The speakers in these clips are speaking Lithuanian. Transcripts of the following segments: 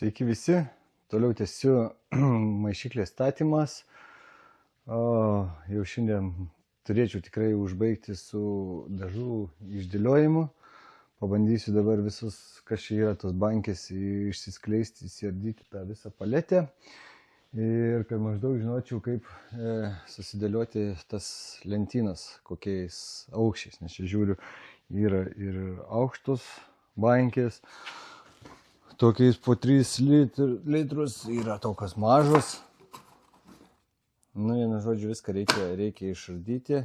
Sveiki visi, toliau tęsiu maišyklės statymas. Jau šiandien turėčiau tikrai užbaigti su dažų išdėliojimu. Pabandysiu dabar visus, kas čia yra tos bankės, išsiskleisti, įsiardyti tą visą paletę. Ir kad maždaug žinočiau, kaip susidėlioti tas lentynas, kokiais aukščiais. Nes čia žiūriu, yra ir aukštos bankės, tokiais po 3 litrus, yra tokios mažos. Vienu žodžiu, viską reikia išardyti,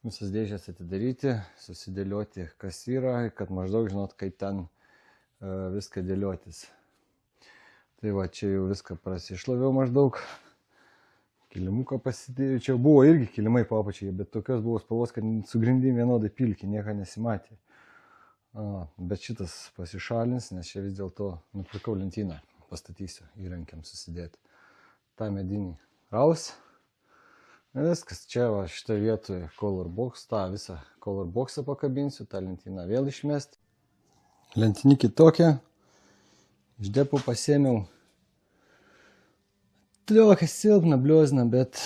visas dėžės atidaryti, susidėlioti, kas yra, kad maždaug žinot, kaip ten viską dėliotis. Tai va, čia jau viską prasišlaviau maždaug. Kilimuką pasidėjau. Čia buvo irgi kilimai po apačiai, bet tokios buvo spalvos, kad su grindim vienodai pilki, nieko nesimatė. Bet šitas pasišalins, nes čia vis dėlto nupirkau lentyną, pastatysiu įrankiam susidėti. Ta medinį raus. Viskas, čia va šitą vietoje color box, tą visą color boxą pakabinsiu, tą lentyną vėl išmesti. Lentinį kitokią. Iš depo pasėmiau tokią silpną bliozną, bet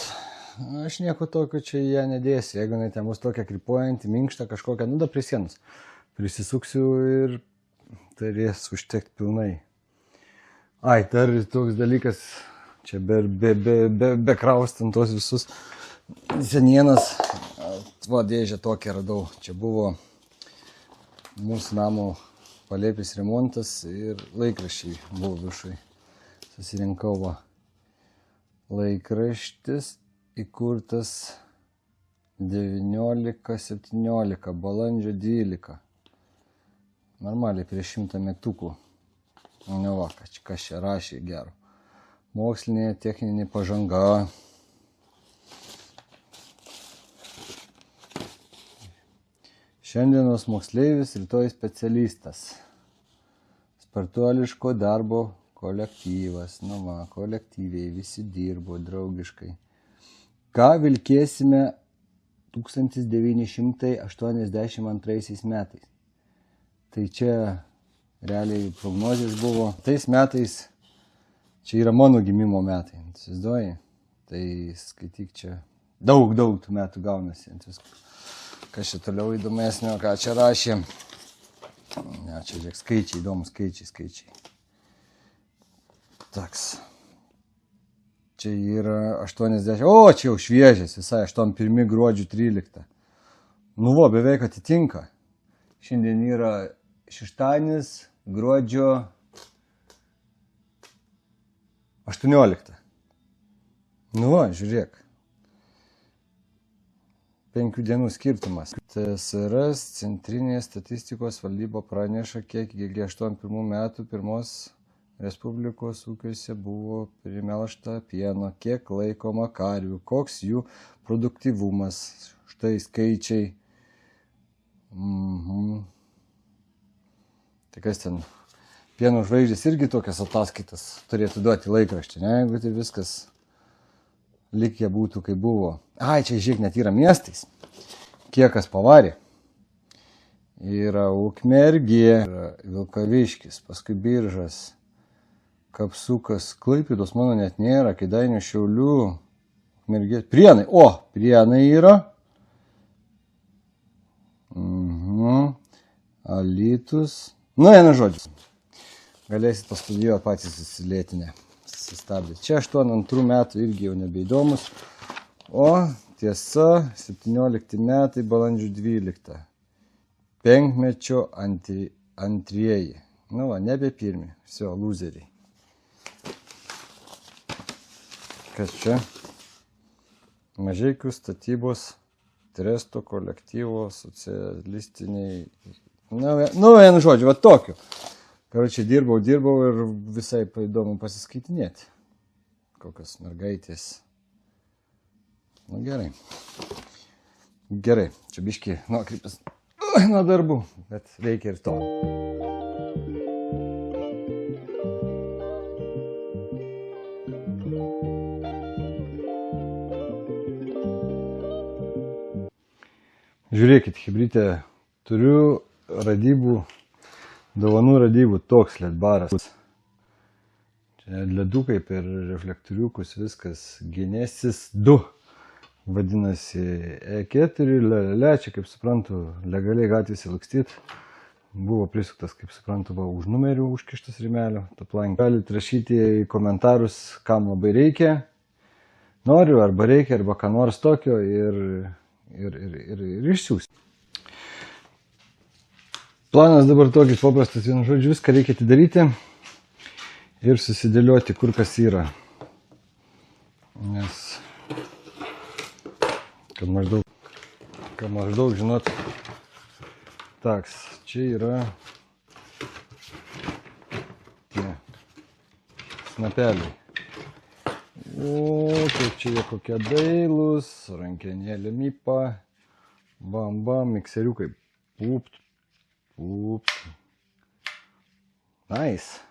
aš nieko tokio čia ją nedėsiu. Jeigu jinai ten bus tokia krypuojanti, minkšta kažkokia, da prie sienos prisisuksiu ir turės užtekti pilnai. Dar toks dalykas, čia be kraustant tos visus senienas, va dėžę tokią radau. Čia buvo mūsų namo palėpės remontas ir laikraščiai buvo viršui. Susirinkau va. Laikraštis įkurtas 19-17, balandžio 12. Normaliai prieš 100 metukų. Ne va, kas čia rašė gero. Mokslinė techninė pažanga. Šiandienos moksleivis, rytoj specialistas. Spartuoliško darbo kolektyvas. Kolektyviai visi dirbo draugiškai. Ką vilkėsime 1982 metais. Tai čia realiai prognozės buvo. Tais metais, čia yra mano gimimo metai, įsivaizduoji? Tai skaityk čia, daug tų metų gaunasi. Kas čia toliau įdomesnio, ką čia rašė. Ne, čia žiūrėk, skaičiai, įdomus skaičiai. Toks. Čia yra 80, čia jau šviežias visai, 81 gruodžio 13. Beveik atitinka. Šiandien yra šeštadienis, gruodžio 18. Žiūrėk. 5 dienų skirtumas. TSRS, Centrinė statistikos valdyba praneša, kiek iki 81 metų pirmos Respublikos ūkiuose buvo primelžta pieno, kiek laikoma karvių, koks jų produktyvumas. Štai skaičiai. Tai kas ten? Pieno žvaigždės irgi tokias ataskaitas turėtų duoti laikraštį, ne? Jeigu tai viskas likę būtų, kaip buvo. Čia žiūrėk, net yra miestais. Kiek kas pavarė. Yra Ukmergė, yra Vilkaviškis, paskui Biržas, Kapsukas, Klaipėdos mano net nėra, Kėdainių, Šiaulių, Ukmergės, Prienai. Prienai yra. Alytus. Vienu žodžiu. Galėsit pastudijuoti patys įsilėtinę. Sustabdyti. Čia 82 metų irgi jau nebeįdomus. Tiesa, 17 metai, balandžio 12. Penkmečio antrieji. Nebe pirmi. Visi, lūzeriai. Kas čia? Mažeikių statybos tresto kolektyvo socialistiniai. Vienu žodžiu, va tokiu. Karočią dirbau ir visai įdomu pasiskaitinėti. Kokios mergaitės. Gerai. Čia biški nuokrypis nuo darbų, bet reikia ir to. Žiūrėkit, chebrytė, turiu dovanų radybų toks LED baras. Čia ledukai per reflektoriukus, viskas Genesis 2. Vadinasi E4, čia, kaip suprantu, legaliai gatvėse lakstyt. Buvo prisuktas, kaip suprantu, už numerių užkištas rimelio. Galite rašyti į komentarus, kam labai reikia. Noriu, arba reikia, arba ką nors tokio ir išsiųsti. Planas dabar tokis paprastas, vienu žodžiu, viską reikia atidaryti ir susidėlioti, kur kas yra. Nes, kad maždaug žinot, taks, čia yra tie snapeliai. O, kaip čia jie kokie dailūs, rankenėlė mypa, bam, mikseriukai, pūpt. Nice.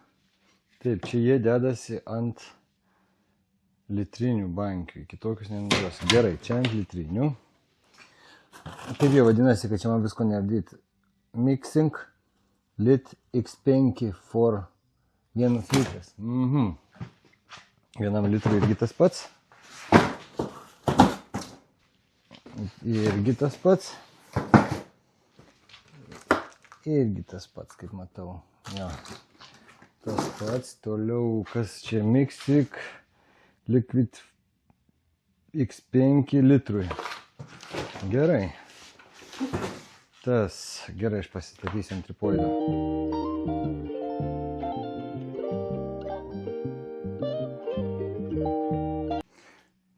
Taip, čia jie dedasi ant litrinių bankių, kitokius nenuduos. Gerai, čia ant litrinių. Taip jie vadinasi, kad čia man visko neapdėti. Mixing lit X5 for 1 litras. Vienam litrui irgi tas pats. Irgi tas pats, kaip matau. Jo. Tas pats, toliau, kas čia Mixing Liquid X5 litrui. Gerai. Gerai, aš pasitakysiu ant tripoidą.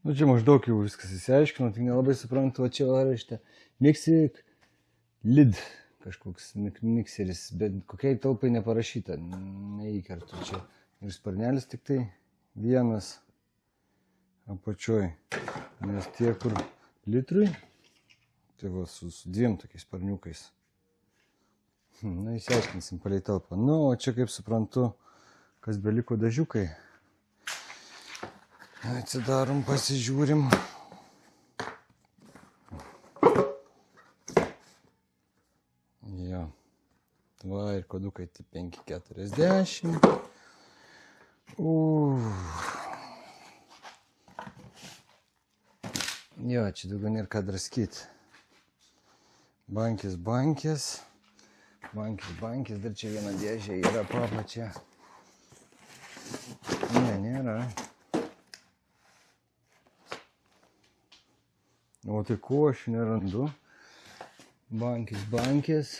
Nu, čia maždaug jau viskas įsiaiškino, tik nelabai suprantu, o čia rašte Mixing Lid kažkoks mikseris, bet kokiai talpai neparašyta, neįkertu čia. Ir sparnelis tik tai vienas apačioj, nes tie, kur litrui, tai va su dviem tokiais sparniukais. Na, įsiaiškinsim palei talpą. Nu, o čia, kaip suprantu, kas beliko dažiukai. Atsidarom, pasižiūrim. Jo. Va, ir kodukai 540. Jo, čia daugiau nėra ką draskyti. Bankis, dar čia viena dėžė yra papačia. Ne, nėra. O tai ko aš nerandu? Bankis.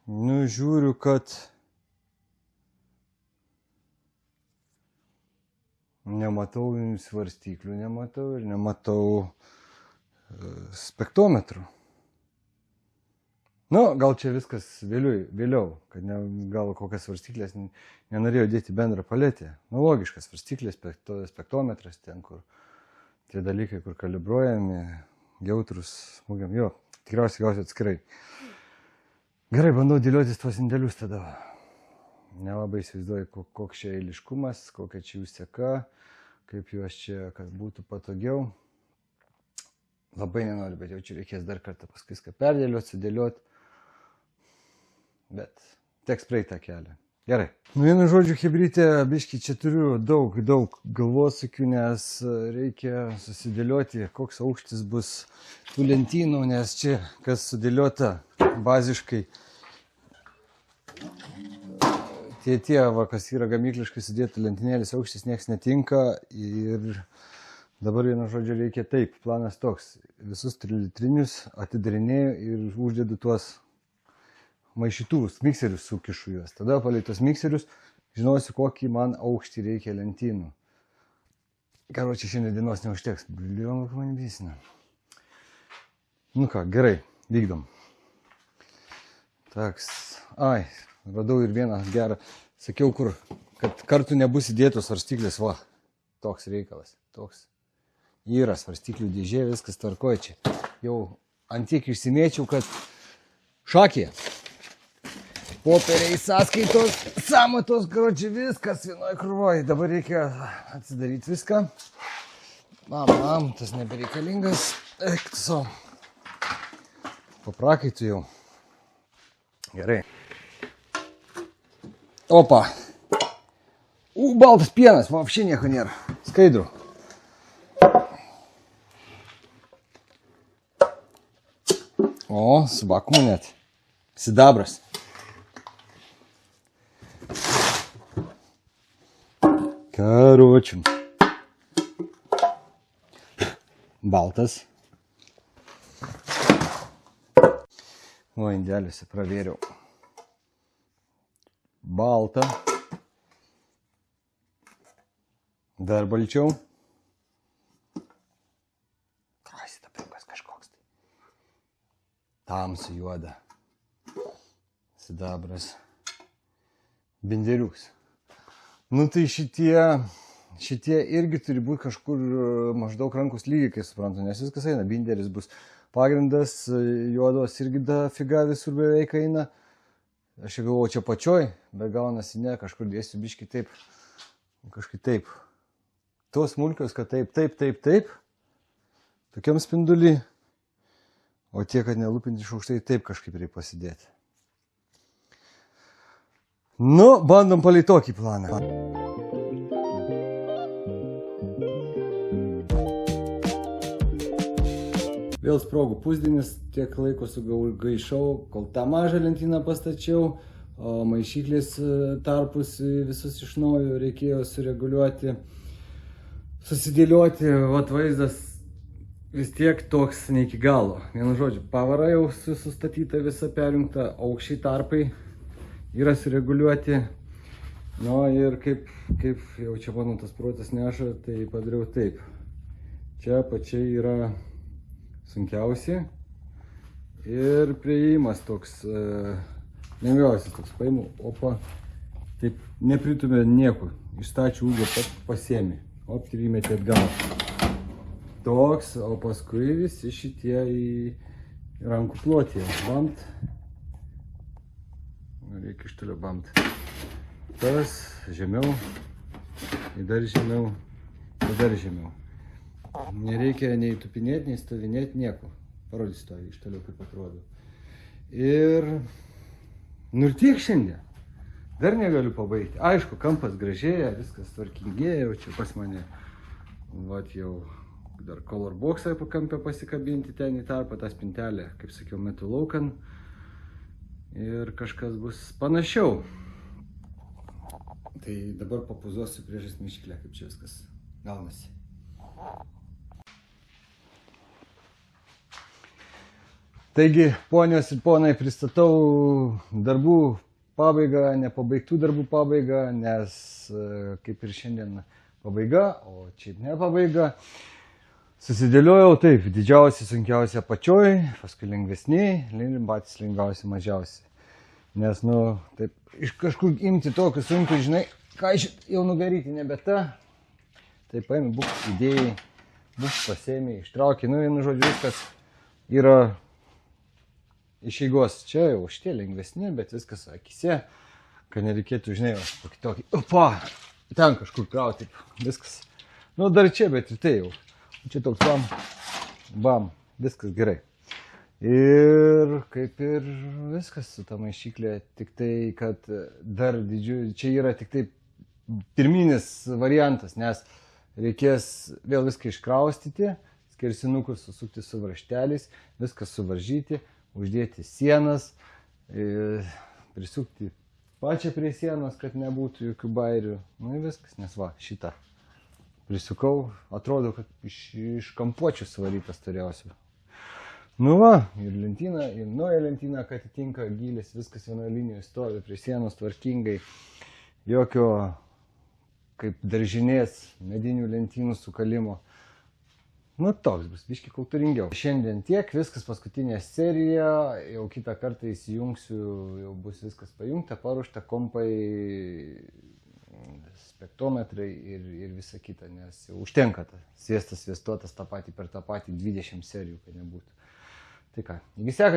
Nu, žiūriu, kad nematau svarstyklių, nematau spektrometrų. Nu, gal čia viskas vėliau, kad gal kokias svarstyklės nenorėjau dėti bendrą paletę. Nu, logiškas svarstyklės, spektrometras ten, kur tie dalykai, kur kalibruojami, jautrus smūgiam. Jo, tikriausiai gausiu atskirai. Gerai, bandau dėliotis tuos indėlius tada. Nelabai įsivaizduoju, koks čia eiliškumas, kokia čia jų seka, kaip juos čia, kad būtų patogiau. Labai nenoriu, bet jau čia reikės dar kartą paskui viską perdėlioti, sudėlioti. Bet teks praeitą kelią. Gerai. Nu, vienu žodžiu, chebrytė, biški, čia turiu daug galvosakių, nes reikia susidėlioti, koks aukštis bus tų lentynų, nes čia, kas sudėliota baziškai, tie va, kas yra gamykliškai sudėta lentynėlis aukštis, nieks netinka ir dabar vienu žodžiu reikia taip, planas toks, visus litrinius atidarinėju ir uždedu tuos maišytuvus, mikserius sukišu juos. Tada palei tos mikserius žinosiu, kokį man aukštį reikia lentynų. Karočią, šiandien dienos neužteks. Bliom, kaip man visina. Nu ką, gerai, vykdom. Taks. Ai, radau ir vieną gerą. Sakiau, kur, kad kartu nebus įdėtos svarstyklės. Va, toks reikalas. Toks. Yra svarstyklių dėžė, viskas tvarkoja čia. Jau antiek išsimėčiau, kad šakė. Popieriai, sąskaitos, sąmatos, karočią, viskas vienoje krūvoje. Dabar reikia atsidaryti viską. Tas nebereikalingas. Eik tu savo. Paprakaitų jau. Gerai. Opa. Baltas pienas, вообще nieko nėra. Skaidru. O, su vakuumu net. Sidabras. Karočium. Baltas. O, indeliuose pravėriau. Balta. Dar balčiau. Sidabriukas kažkoks tai. Tamsu juoda. Sidabras. Binderiuks. Nu tai šitie irgi turi būti kažkur maždaug rankos lygiai, kai suprantu, nes viskas eina. Binderis bus pagrindas, juodos irgi da figa visur beveik eina. Aš jau galvoju čia pačioj, bet gaunasi ne, kažkur dėsiu biškį taip, kažkaip taip. Tos smulkios, kad taip, tokiam spindulį, o tie, kad nelūpinti iš aukštai, taip kažkaip reikia pasidėti. Nu, bandom palei tokį planą. Vėl sprogų pusdienis, tiek laiko sugaišau, kol tą mažą lentyną pastačiau, o maišyklės tarpus visus iš naujo reikėjo sureguliuoti, susidėlioti, vat vaizdas vis tiek toks ne iki galo. Vienu žodžiu, pavara jau sustatyta, visa perjungta, aukščiai tarpai yra sureguliuoti. Nu ir kaip jau čia mano tas protas neša, tai padariau taip. Čia pačiai yra sunkiausi ir priėjimas toks lengviausias, toks paimu, opa, taip nepritumė nieko, išstačių ūgio pasiemi, op, ir įmetė atgal. Toks, o paskui visi šitie į rankų plotį, bamt, reikia iš toliau bamt, tas žemiau, ir dar žemiau, ir dar žemiau. Nereikia nei tupinėti, nei stovinėti, nieko. Parodysiu to iš toliau, kaip atrodo. Ir ir tiek šiandien. Dar negaliu pabaigti. Aišku, kampas gražėja, viskas tvarkingėja, jau čia pas mane. Vat jau dar color boxą po kampę pasikabinti ten į tarpą, tą spintelę, kaip sakiau, metu laukan. Ir kažkas bus panašiau. Tai dabar papuzuosiu priešais maišyklę, kaip čia viskas gaunasi. Taigi, ponios ir ponai, pristatau darbų pabaigą, nepabaigtų darbų pabaigą, nes kaip ir šiandien pabaiga, o čia ne pabaiga. Susidėliojau taip, didžiausia, sunkiausia apačioj, paskui lengvesniai, patys lengviausi, mažiausi. Nes, nu, taip, iš kažkur imti tokius sunkius, žinai, ką jau nugaryti nebeta. Taip, paėmė, būk idėjai, būk pasėmė, ištraukė, nu, vienu žodžiu, viskas yra iš eigos. Čia jau šitie lengvesni, bet viskas akise, kad nereikėtų, žinai, kokį tokį, opa, ten kažkur krauti, viskas. Nu, dar čia, bet ir tai jau. Čia toks bam, bam, viskas gerai. Ir kaip ir viskas su ta maišyklė, tik tai, kad dar čia yra tik tai pirminis variantas, nes reikės vėl viską iškraustyti, skersinukus susukti su varžteliais, viską suvaržyti, uždėti sienas, prisukti pačią prie sienos, kad nebūtų jokių bairių. Nu ir viskas, nes va, šitą prisukau, atrodo, kad iš kampuočių suvarytas turėjausiu. Nu va, ir lentyna, ir nauja lentyna, kad atitinka gylis, viskas vienoje linijoje stovi prie sienos tvarkingai, jokio kaip daržinės medinių lentynų sukalimo. Nu, toks bus, biški kultūringiau. Šiandien tiek, viskas paskutinė serija, jau kitą kartą įsijungsiu, jau bus viskas pajungta, paruošta, kompai, spektrometrai ir visa kita, nes jau užtenka sviestas, sviestuotas tą patį per tą patį 20 serijų, kad nebūtų. Tai ką, iki sekant.